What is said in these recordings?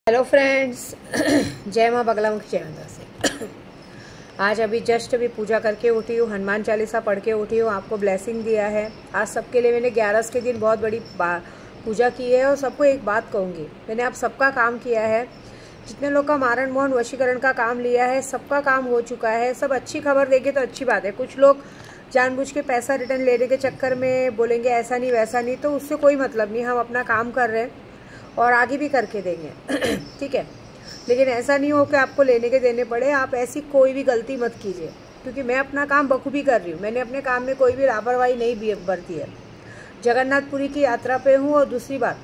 Hello friends, जय माँ बगला मुखी जय माता से। आज अभी जस्ट अभी पूजा करके उठी हूँ, हनुमान चालीसा पढ़ के उठी हूँ। आपको ब्लेसिंग दिया है। आज सबके लिए मैंने 11 के दिन बहुत बड़ी पूजा की है और सबको एक बात कहूँगी, मैंने आप सबका काम किया है। जितने लोग का मारण मोहन वशीकरण का काम लिया है, सबका काम हो चुका है। सब अच्छी खबर देंगे तो अच्छी बात है। कुछ लोग जानबूझ के पैसा रिटर्न लेने के चक्कर में बोलेंगे ऐसा नहीं वैसा नहीं, तो उससे कोई मतलब नहीं। हम अपना काम कर रहे हैं और आगे भी करके देंगे ठीक है। लेकिन ऐसा नहीं हो कि आपको लेने के देने पड़े। आप ऐसी कोई भी गलती मत कीजिए, क्योंकि मैं अपना काम बखूबी कर रही हूँ। मैंने अपने काम में कोई भी लापरवाही नहीं बरती है। जगन्नाथपुरी की यात्रा पे हूँ। और दूसरी बात,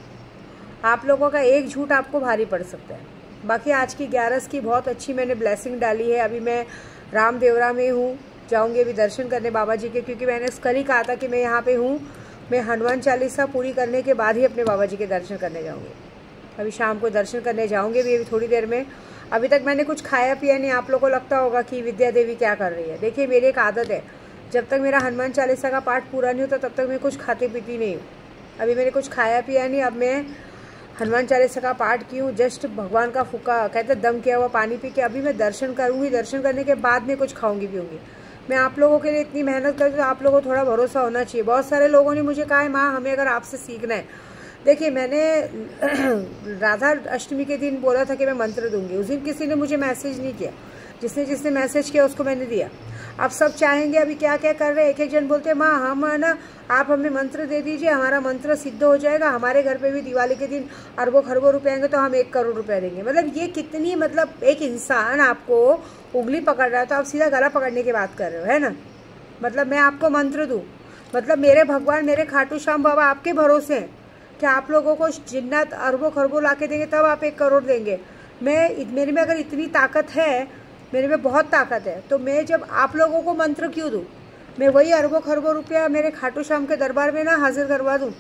आप लोगों का एक झूठ आपको भारी पड़ सकता है। बाकी आज की 11 की बहुत अच्छी मैंने ब्लेसिंग डाली है। अभी मैं रामदेवरा में हूँ, जाऊँगी अभी दर्शन करने बाबा जी के, क्योंकि मैंने कल ही कहा था कि मैं यहाँ पे हूँ। मैं हनुमान चालीसा पूरी करने के बाद ही अपने बाबा जी के दर्शन करने जाऊँगी। अभी शाम को दर्शन करने जाऊँगी भी, अभी थोड़ी देर में। अभी तक मैंने कुछ खाया पिया नहीं। आप लोगों को लगता होगा कि विद्या देवी क्या कर रही है। देखिए, मेरी एक आदत है, जब तक मेरा हनुमान चालीसा का पाठ पूरा नहीं होता तब तक मैं कुछ खाती पीती नहीं हूँ। अभी मैंने कुछ खाया पिया नहीं। अब मैं हनुमान चालीसा का पाठ की हूँ, जस्ट भगवान का फूका कहते दम किया हुआ पानी पी के अभी मैं दर्शन करूँगी। दर्शन करने के बाद में कुछ खाऊँगी पीऊँगी। मैं आप लोगों के लिए इतनी मेहनत करती हूँ तो आप लोगों को थोड़ा भरोसा होना चाहिए। बहुत सारे लोगों ने मुझे कहा है माँ हमें अगर आपसे सीखना है। देखिए, मैंने राधा अष्टमी के दिन बोला था कि मैं मंत्र दूंगी। उस दिन किसी ने मुझे मैसेज नहीं किया। जिसने मैसेज किया उसको मैंने दिया। अब सब चाहेंगे, अभी क्या क्या कर रहे हैं। एक जन बोलते हैं माँ हम ना आप हमें मंत्र दे दीजिए, हमारा मंत्र सिद्ध हो जाएगा। हमारे घर पे भी दिवाली के दिन अरबों खरबों रुपए आएंगे तो हम 1 करोड़ रुपए देंगे। मतलब ये कितनी, मतलब एक इंसान आपको उंगली पकड़ रहा है तो आप सीधा गला पकड़ने की बात कर रहे हो, है ना। मतलब मैं आपको मंत्र दूँ, मतलब मेरे भगवान मेरे खाटू श्याम बाबा आपके भरोसे हैं कि आप लोगों को जिन्नत अरबों खरबों ला के देंगे तब आप 1 करोड़ देंगे। मेरे में अगर इतनी ताकत है, मेरे में बहुत ताकत है, तो मैं जब आप लोगों को मंत्र क्यों दूँ। मैं वही अरबों खरबों रुपया मेरे खाटू श्याम के दरबार में ना हाजिर करवा दूँ।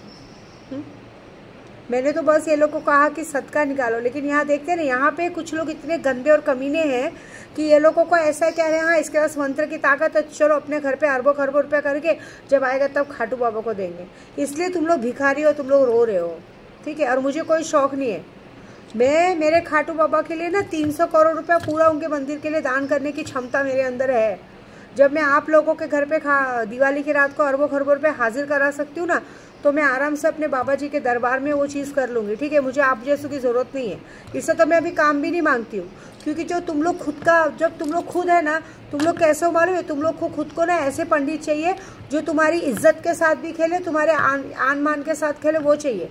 मैंने तो बस ये लोग को कहा कि सदका निकालो। लेकिन यहाँ देखते हैं ना, यहाँ पे कुछ लोग इतने गंदे और कमीने हैं कि ये लोगों को ऐसा कह रहे हैं हाँ इसके पास मंत्र की ताकत है, चलो अपने घर पे अरबों खरबों रुपया करके जब आएगा तब खाटू बाबा को देंगे। इसलिए तुम लोग भिखारी हो, तुम लोग रो रहे हो, ठीक है। और मुझे कोई शौक नहीं है। मैं मेरे खाटू बाबा के लिए ना 300 करोड़ रुपया पूरा उनके मंदिर के लिए दान करने की क्षमता मेरे अंदर है। जब मैं आप लोगों के घर पे दिवाली की रात को अरबों खरबों रुपये हाजिर करा सकती हूँ ना, तो मैं आराम से अपने बाबा जी के दरबार में वो चीज़ कर लूँगी, ठीक है। मुझे आप जैसों की ज़रूरत नहीं है। इससे तो मैं अभी काम भी नहीं मांगती हूँ, क्योंकि जो तुम लोग खुद का, जब तुम लोग खुद है ना, तुम लोग कैसे हो मालूम है, तुम लोग को खुद को ना ऐसे पंडित चाहिए जो तुम्हारी इज्जत के साथ भी खेले, तुम्हारे आन मान के साथ खेले, वो चाहिए।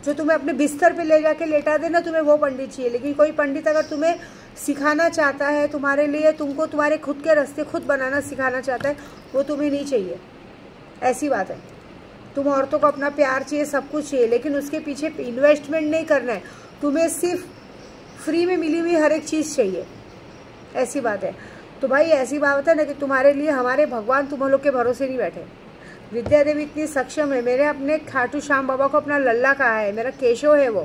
जो तुम्हें अपने बिस्तर पे ले जाके लेटा देना, तुम्हें वो पंडित चाहिए। लेकिन कोई पंडित अगर तुम्हें सिखाना चाहता है, तुम्हारे लिए तुमको तुम्हारे खुद के रास्ते खुद बनाना सिखाना चाहता है, वो तुम्हें नहीं चाहिए। ऐसी बात है। तुम औरतों को अपना प्यार चाहिए, सब कुछ चाहिए, लेकिन उसके पीछे इन्वेस्टमेंट नहीं करना है। तुम्हें सिर्फ फ्री में मिली हुई हर एक चीज़ चाहिए। ऐसी बात है। तो भाई ऐसी बात है ना कि तुम्हारे लिए हमारे भगवान तुम लोग के भरोसे नहीं बैठे। विद्या देवी इतनी सक्षम है। मैंने अपने खाटू श्याम बाबा को अपना लल्ला कहा है, मेरा केशव है वो।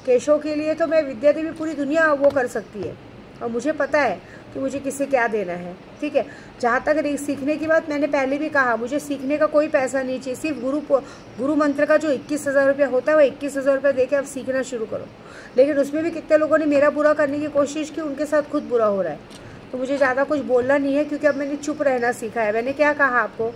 केशव के लिए तो मैं विद्या देवी पूरी दुनिया वो कर सकती है। और मुझे पता है कि मुझे किसे क्या देना है, ठीक है। जहाँ तक सीखने की बात, मैंने पहले भी कहा मुझे सीखने का कोई पैसा नहीं चाहिए। सिर्फ गुरु मंत्र का जो 21,000 रुपया होता है वो 21,000 रुपया दे के आप सीखना शुरू करो। लेकिन उसमें भी कितने लोगों ने मेरा बुरा करने की कोशिश की, उनके साथ खुद बुरा हो रहा है। तो मुझे ज़्यादा कुछ बोलना नहीं है, क्योंकि अब मैंने चुप रहना सीखा है। मैंने क्या कहा आपको,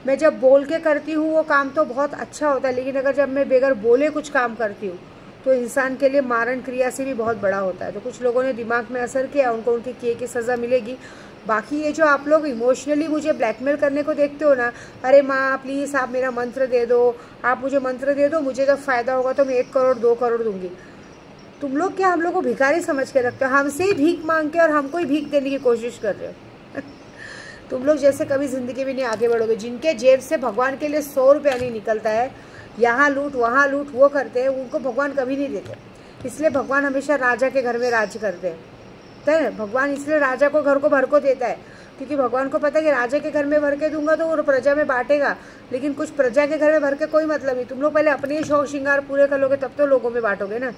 मैं जब बोल के करती हूँ वो काम तो बहुत अच्छा होता है, लेकिन अगर जब मैं बगैर बोले कुछ काम करती हूँ तो इंसान के लिए मारण क्रिया से भी बहुत बड़ा होता है। तो कुछ लोगों ने दिमाग में असर किया, उनको उनके किए की सज़ा मिलेगी। बाकी ये जो आप लोग इमोशनली मुझे ब्लैकमेल करने को देखते हो ना, अरे माँ प्लीज़ आप मेरा मंत्र दे दो, आप मुझे मंत्र दे दो, मुझे जब फ़ायदा होगा तो मैं 1 करोड़ 2 करोड़ दूंगी। तुम लोग क्या हम लोग को भिखारी समझ के रखते हो। हमसे ही भीख मांग के और हमको ही भीख देने की कोशिश कर रहे हो तुम लोग जैसे कभी ज़िंदगी में नहीं आगे बढ़ोगे। जिनके जेब से भगवान के लिए 100 रुपया नहीं निकलता है, यहाँ लूट वहाँ लूट वो करते हैं, उनको भगवान कभी नहीं देते। इसलिए भगवान हमेशा राजा के घर में राज करते हैं। तो भगवान इसलिए राजा को घर को भर को देता है, क्योंकि भगवान को पता है कि राजा के घर में भर के दूंगा तो वो प्रजा में बांटेगा। लेकिन कुछ प्रजा के घर में भर के कोई मतलब नहीं। तुम लोग पहले अपने ही शौक श्रृंगार पूरे कर लोगे, तब तो लोगों में बांटोगे ना।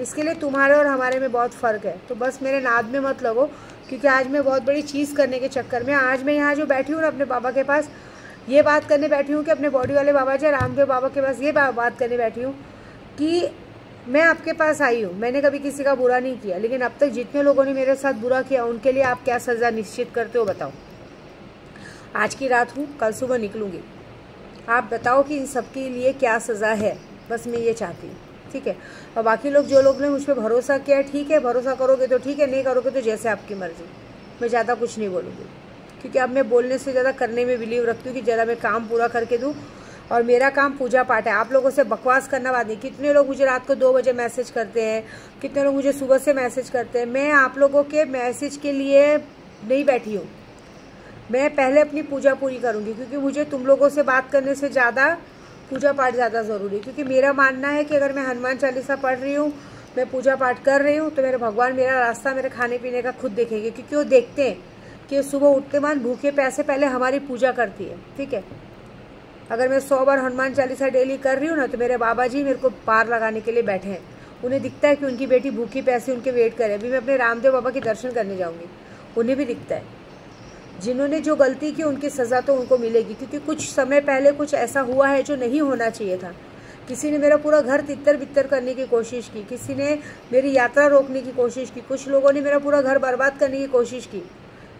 इसके लिए तुम्हारे और हमारे में बहुत फ़र्क है। तो बस मेरे नाद में मत लगो, क्योंकि आज मैं बहुत बड़ी चीज़ करने के चक्कर में, आज मैं यहाँ जो बैठी हूँ ना अपने बाबा के पास, ये बात करने बैठी हूँ कि अपने बॉडी वाले बाबा जी रामदेव बाबा के पास ये बात करने बैठी हूँ कि मैं आपके पास आई हूँ, मैंने कभी किसी का बुरा नहीं किया, लेकिन अब तक जितने लोगों ने मेरे साथ बुरा किया उनके लिए आप क्या सज़ा निश्चित करते हो बताओ। आज की रात हूँ, कल सुबह निकलूँगी, आप बताओ कि इन सब के लिए क्या सज़ा है, बस मैं ये चाहती हूँ, ठीक है। और बाकी लोग जो लोग ने मुझ पर भरोसा किया, ठीक है, भरोसा करोगे तो ठीक है, नहीं करोगे तो जैसे आपकी मर्ज़ी। मैं ज़्यादा कुछ नहीं बोलूँगी, क्योंकि अब मैं बोलने से ज़्यादा करने में बिलीव रखती हूँ कि ज़रा मैं काम पूरा करके दूँ, और मेरा काम पूजा पाठ है। आप लोगों से बकवास करना बात नहीं। कितने लोग मुझे रात को 2 बजे मैसेज करते हैं, कितने लोग मुझे सुबह से मैसेज करते हैं। मैं आप लोगों के मैसेज के लिए नहीं बैठी हूँ, मैं पहले अपनी पूजा पूरी करूँगी, क्योंकि मुझे तुम लोगों से बात करने से ज़्यादा पूजा पाठ ज़्यादा ज़रूरी है। क्योंकि मेरा मानना है कि अगर मैं हनुमान चालीसा पढ़ रही हूँ, मैं पूजा पाठ कर रही हूँ, तो मेरे भगवान मेरा रास्ता मेरे खाने पीने का खुद देखेंगे, क्योंकि वो देखते हैं कि सुबह उठते मान भूखे प्यासे पहले हमारी पूजा करती है, ठीक है। अगर मैं 100 बार हनुमान चालीसा डेली कर रही हूँ ना, तो मेरे बाबा जी मेरे को पार लगाने के लिए बैठे हैं। उन्हें दिखता है कि उनकी बेटी भूखी प्यासी उनके वेट करे। अभी मैं अपने रामदेव बाबा के दर्शन करने जाऊँगी, उन्हें भी दिखता है। जिन्होंने जो गलती की उनकी सज़ा तो उनको मिलेगी, क्योंकि कुछ समय पहले कुछ ऐसा हुआ है जो नहीं होना चाहिए था। किसी ने मेरा पूरा घर तितर बितर करने की कोशिश की, किसी ने मेरी यात्रा रोकने की कोशिश की, कुछ लोगों ने मेरा पूरा घर बर्बाद करने की कोशिश की।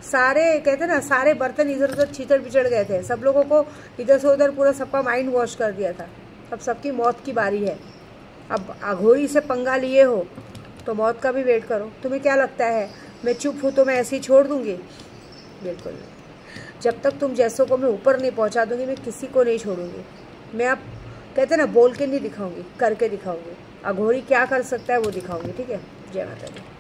सारे कहते ना, सारे बर्तन इधर उधर छितर बिछड़ गए थे, सब लोगों को इधर से उधर पूरा सबका माइंड वॉश कर दिया था। अब सबकी मौत की बारी है। अब अघोरी से पंगा लिए हो तो मौत का भी वेट करो। तुम्हें क्या लगता है मैं चुप हूँ तो मैं ऐसे ही छोड़ दूँगी? बिल्कुल नहीं। जब तक तुम जैसों को मैं ऊपर नहीं पहुँचा दूँगी, मैं किसी को नहीं छोड़ूंगी। मैं अब कहते ना, बोल के नहीं दिखाऊंगी, करके दिखाऊंगी। अघोरी क्या कर सकता है वो दिखाऊंगी, ठीक है। जय माता दी।